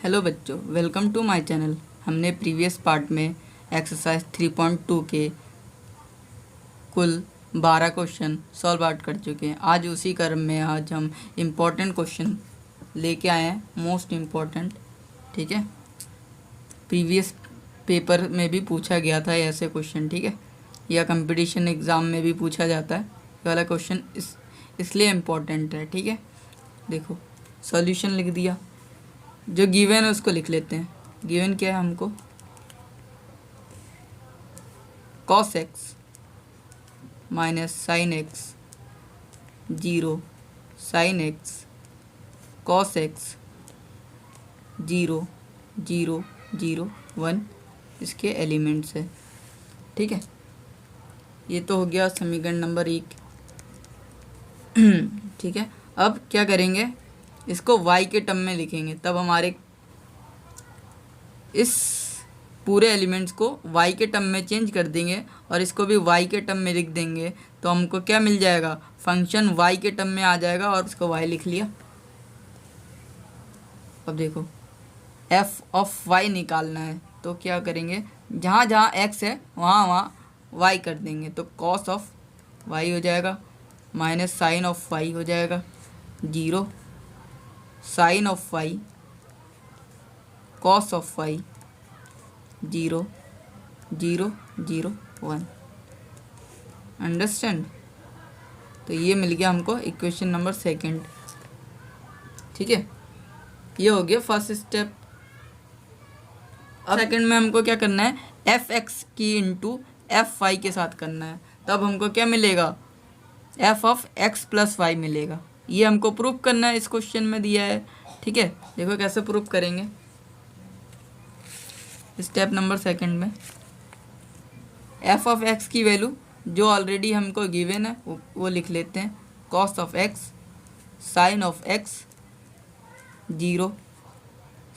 Hello बच्चों, welcome to my channel. हमने previous part में एक्सरसाइज 3.2 के कुल 12 क्वेश्चन सॉल्व आउट कर चुके हैं। आज उसी क्रम में आज हम इम्पोर्टेंट क्वेश्चन लेके आए हैं, मोस्ट इम्पोर्टेंट। ठीक है, प्रीवियस पेपर में भी पूछा गया था ऐसे क्वेश्चन। ठीक है, या कंपटीशन एग्ज़ाम में भी पूछा जाता है ये वाला क्वेश्चन, इसलिए इम्पोर्टेंट है। ठीक है, देखो सॉल्यूशन लिख दिया, जो गिवन है उसको लिख लेते हैं। गिवन क्या है हमको, cos x minus sine x, 0 sine x cos x 0 0 0 1 इसके एलिमेंट्स है। ठीक है, ये तो हो गया समीकरण नंबर 1। ठीक है, अब क्या करेंगे, इसको y के टर्म में लिखेंगे, तब हमारे इस पूरे एलिमेंट्स को y के टर्म में चेंज कर देंगे और इसको भी y के टर्म में लिख देंगे, तो हमको क्या मिल जाएगा, फंक्शन y के टर्म में आ जाएगा और इसको y लिख लिया। अब देखो f ऑफ y निकालना है, तो क्या करेंगे, जहाँ जहाँ x है वहाँ वहाँ y कर देंगे, तो cos ऑफ y हो जाएगा माइनस साइन ऑफ y हो जाएगा 0 sine of y cos of y 0 0 0 1। Understand, तो ये मिल गया हमको इक्वेशन नंबर 2। ठीक है, ये हो गया फर्स्ट स्टेप। अब सेकंड में हमको क्या करना है, एफ एक्स की इंटू एफ वाई के साथ करना है, तब हमको क्या मिलेगा, F of X plus Y मिलेगा। ये हमको प्रूव करना है, इस क्वेश्चन में दिया है। ठीक है, देखो कैसे प्रूव करेंगे। स्टेप नंबर 2 में एफ ऑफ एक्स की वैल्यू जो ऑलरेडी हमको गिवन है वो लिख लेते हैं, cos of x sine of X 0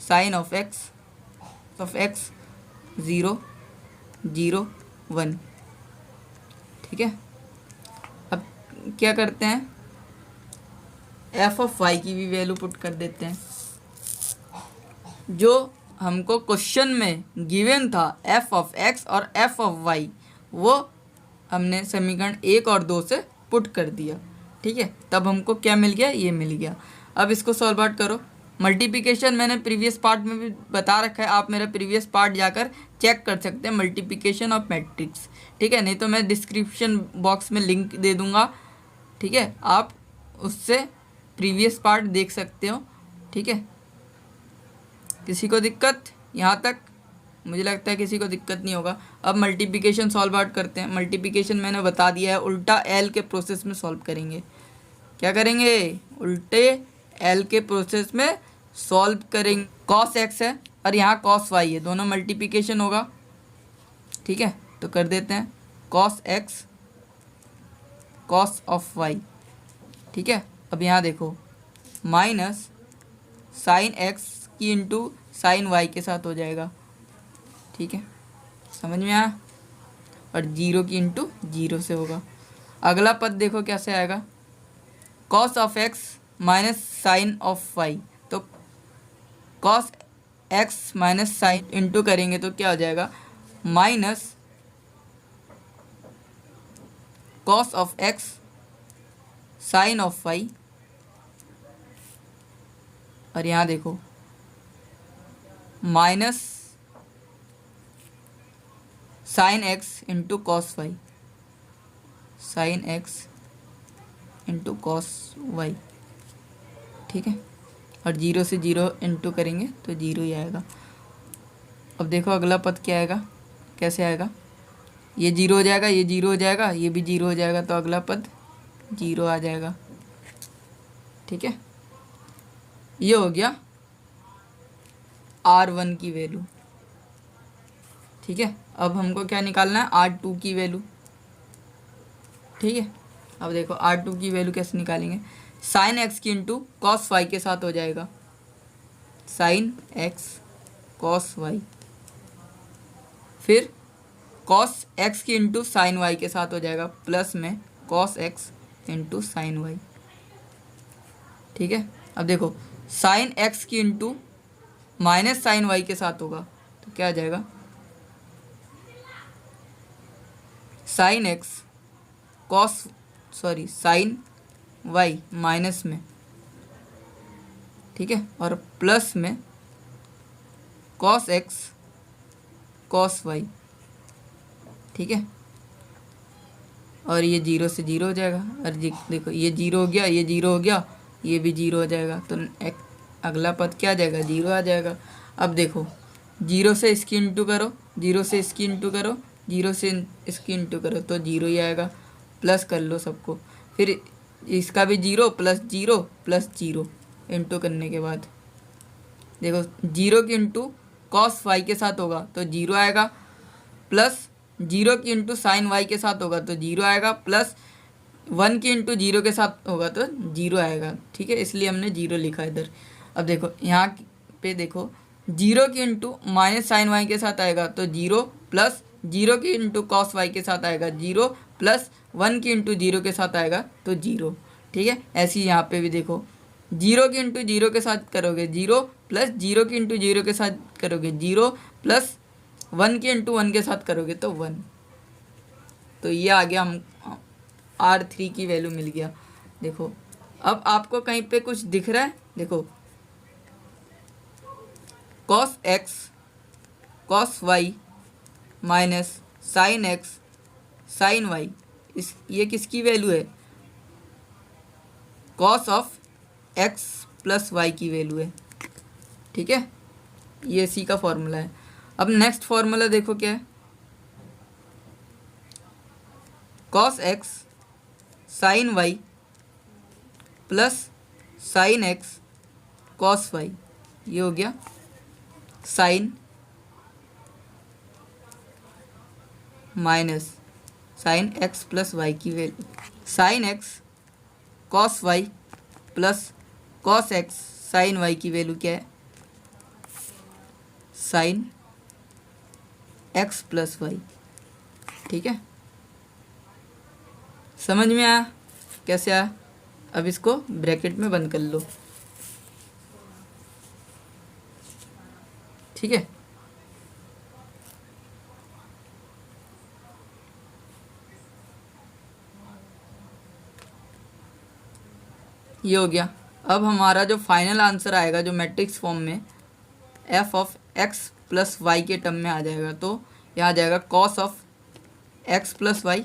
sine of X 0 0 1। ठीक है, अब क्या करते हैं, एफ ऑफ वाई की भी वैल्यू पुट कर देते हैं। जो हमको क्वेश्चन में गिवन था एफ ऑफ एक्स और एफ ऑफ वाई, वो हमने समीकरण 1 और 2 से पुट कर दिया। ठीक है, तब हमको क्या मिल गया, ये मिल गया। अब इसको सॉल्व आउट करो। मल्टीप्लिकेशन मैंने प्रीवियस पार्ट में भी बता रखा है, आप मेरा प्रीवियस पार्ट जाकर चेक कर सकते हैं, मल्टीप्लिकेशन ऑफ मैट्रिक्स। ठीक है, नहीं तो मैं डिस्क्रिप्शन बॉक्स में लिंक दे दूँगा। ठीक है, आप उससे प्रीवियस पार्ट देख सकते हो। ठीक है, किसी को दिक्कत यहाँ तक, मुझे लगता है किसी को दिक्कत नहीं होगा। अब मल्टीप्लिकेशन सॉल्व आउट करते हैं। मल्टीप्लिकेशन मैंने बता दिया है, उल्टा एल के प्रोसेस में सॉल्व करेंगे। क्या करेंगे, उल्टे एल के प्रोसेस में सॉल्व करेंगे। कॉस एक्स है और यहाँ कॉस वाई है, दोनों मल्टीप्लिकेशन होगा। ठीक है, तो कर देते हैं cos X cos of Y. ठीक है, अब यहाँ देखो माइनस साइन एक्स की इंटू साइन वाई के साथ हो जाएगा। ठीक है, समझ में आया, और 0 की इंटू 0 से होगा। अगला पद देखो कैसे आएगा, cos of x minus sine of y, तो cos x minus sine into करेंगे तो क्या हो जाएगा, minus cos of x sine of y, और यहाँ देखो minus sine x into cos y, sine x into cos y. ठीक है, और 0 से 0 इंटू करेंगे तो 0 ही आएगा। अब देखो अगला पद क्या आएगा, कैसे आएगा, ये 0 हो जाएगा, ये 0 हो जाएगा, ये भी 0 हो जाएगा, तो अगला पद 0 आ जाएगा। ठीक है, ये हो गया R1 की वैल्यू। ठीक है, अब हमको क्या निकालना है, R2 की वैल्यू। ठीक है, अब देखो R2 की वैल्यू कैसे निकालेंगे, साइन एक्स की इंटू कॉस वाई के साथ हो जाएगा, साइन एक्स कॉस वाई, फिर कॉस एक्स की इंटू साइन वाई के साथ हो जाएगा, प्लस में cos X into sine Y. ठीक है, अब देखो साइन एक्स की इंटू माइनस साइन वाई के साथ होगा तो क्या आ जाएगा, sine x cos sine Y minus में, ठीक है, और प्लस में कॉस एक्स कॉस वाई, ठीक है, और ये जीरो से जीरो हो जाएगा। और देखो ये जीरो हो गया, ये जीरो हो गया, ये भी जीरो हो जाएगा, तो अगला पद क्या आ जाएगा, जीरो आ जाएगा। अब देखो जीरो से इसकी इंटू करो, जीरो से इसकी इंटू करो, जीरो से इसकी इंटू करो तो जीरो ही आएगा। प्लस कर लो सबको, फिर इसका भी जीरो प्लस जीरो इंटू करने के बाद देखो जीरो की इंटू कॉस वाई के साथ होगा तो जीरो आएगा, प्लस जीरो की इंटू साइन वाई के साथ होगा तो जीरो आएगा, प्लस वन की इंटू जीरो के साथ होगा तो जीरो आएगा, ठीक है, इसलिए हमने जीरो लिखा इधर। अब देखो यहाँ पे देखो जीरो की इंटू माइनस साइन वाई के साथ आएगा तो जीरो, प्लस जीरो की इंटू कॉस वाई के साथ आएगा जीरो, प्लस वन की इंटू जीरो के साथ आएगा तो जीरो, ठीक है। ऐसे ही यहाँ पे भी देखो जीरो की इंटू जीरो के साथ करोगे जीरो, प्लस जीरो की इंटू जीरो के साथ करोगे जीरो, प्लस वन के इंटू वन के साथ करोगे तो वन। तो ये आ गया, हम R3 की वैल्यू मिल गया। देखो अब आपको कहीं पे कुछ दिख रहा है, देखो cos X cos Y minus sine X sine Y, ये किसकी वैल्यू है, cos of X plus Y की वैल्यू है, ठीक है, ये इसी का फॉर्मूला है। अब नेक्स्ट फॉर्मूला देखो क्या है, cos x sine y plus sine x cos Y, ये हो गया sine minus sine x plus Y की value, sine x cos Y plus cos x sine y की वैल्यू क्या है, साइन एक्स प्लस वाई, ठीक है। समझ में आया कैसे आया? अब इसको ब्रैकेट में बंद कर लो, ठीक है। ये हो गया। अब हमारा जो फाइनल आंसर आएगा जो मैट्रिक्स फॉर्म में F of X plus Y के टर्म में आ जाएगा, तो यहाँ आ जाएगा cos of X plus Y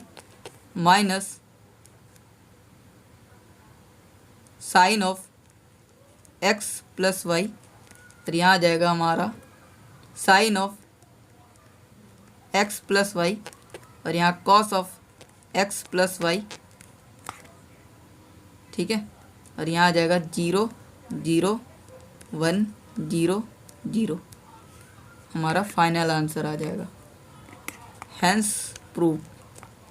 minus sine of X plus Y, और यहाँ आ जाएगा हमारा sine of X plus Y, और यहाँ cos of X plus Y, ठीक है, और यहाँ आ जाएगा 0 0 1 0 0, हमारा फाइनल आंसर आ जाएगा। Hence prove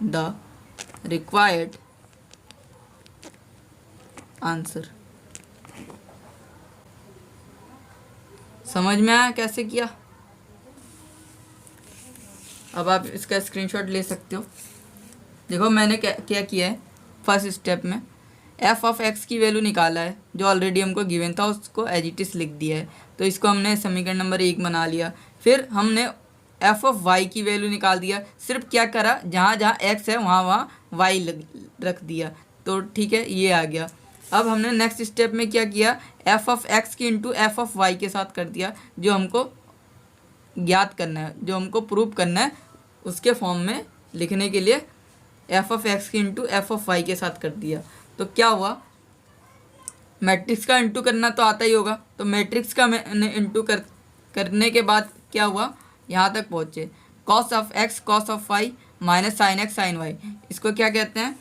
the required answer. समझ में आया कैसे किया? अब आप इसका स्क्रीनशॉट ले सकते हो। देखो मैंने क्या किया है, फर्स्ट स्टेप में एफ ऑफ एक्स की वैल्यू निकाला है जो ऑलरेडी हमको गिवन था, उसको एज इट इज लिख दिया है, तो इसको हमने समीकरण नंबर 1 बना लिया। फिर हमने एफ ऑफ वाई की वैल्यू निकाल दिया, सिर्फ क्या करा, जहाँ जहाँ एक्स है वहाँ वहाँ वाई रख दिया, तो ठीक है, ये आ गया। अब हमने नेक्स्ट स्टेप में क्या किया, एफ ऑफ एक्स की इंटू एफ ऑफ वाई के साथ कर दिया, जो हमको ज्ञात करना है, जो हमको प्रूव करना है, उसके फॉर्म में लिखने के लिए एफ ऑफ एक्स की इंटू एफ ऑफ वाई के साथ कर दिया। तो क्या हुआ, मैट्रिक्स का इंटू करना तो आता ही होगा, तो मैट्रिक्स का मैंने इंटू करने के बाद क्या हुआ, यहाँ तक पहुँचे, cos of X cos of Y minus sine X sine Y, इसको क्या कहते हैं,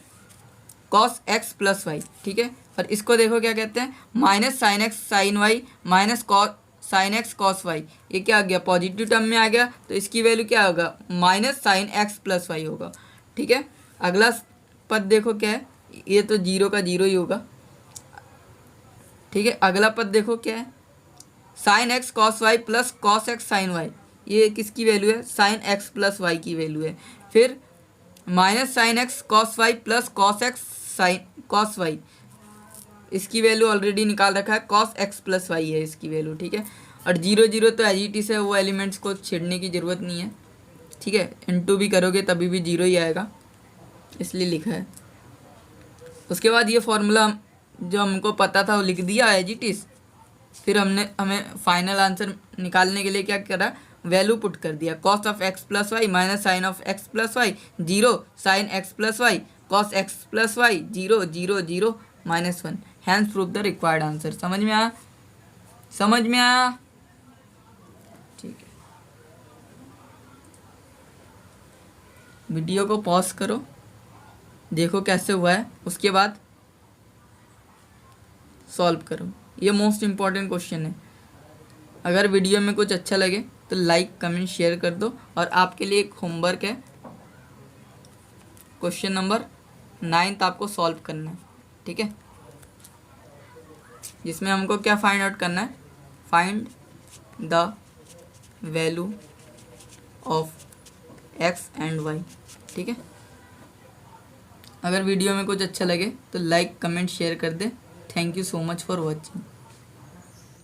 कॉस एक्स प्लस वाई, ठीक है। और इसको देखो क्या कहते हैं, minus sine X sine Y minus cos sine x cos Y, ये क्या आ गया, पॉजिटिव टर्म में आ गया, तो इसकी वैल्यू क्या होगा, minus sine x plus Y होगा, ठीक है। अगला पद देखो क्या है, ये तो 0 का 0 ही होगा, ठीक है। अगला पद देखो क्या है, sine x cos Y plus cos x sine Y, ये किसकी वैल्यू है, साइन एक्स प्लस वाई की वैल्यू है। फिर minus sine x cos Y plus cos x sine cos Y, इसकी वैल्यू ऑलरेडी निकाल रखा है, कॉस एक्स प्लस वाई है इसकी वैल्यू, ठीक है। और 0 0 तो एज इट इज है, वो एलिमेंट्स को छेड़ने की ज़रूरत नहीं है, ठीक है। इनटू भी करोगे तभी भी 0 ही आएगा, इसलिए लिखा है। उसके बाद ये फॉर्मूला जो हमको पता था वो लिख दिया एज इट इज। फिर हमें फाइनल आंसर निकालने के लिए क्या करा, वैल्यू पुट कर दिया। Cos of X plus Y minus sine of X plus Y 0, sine x plus Y cos X plus Y 0 0 0 -1। Hence prove the required answer. समझ में आया? समझ में आया? ठीक है, वीडियो को पॉज करो, देखो कैसे हुआ है, उसके बाद सॉल्व करो। ये मोस्ट इम्पॉर्टेंट क्वेश्चन है। अगर वीडियो में कुछ अच्छा लगे तो लाइक कमेंट शेयर कर दो। और आपके लिए एक होमवर्क है, क्वेश्चन नंबर 9 आपको सॉल्व करना है, ठीक है। जिसमें हमको क्या फाइंड आउट करना है, find the value of X and Y, ठीक है। अगर वीडियो में कुछ अच्छा लगे तो लाइक कमेंट शेयर कर दे। Thank you so much for watching.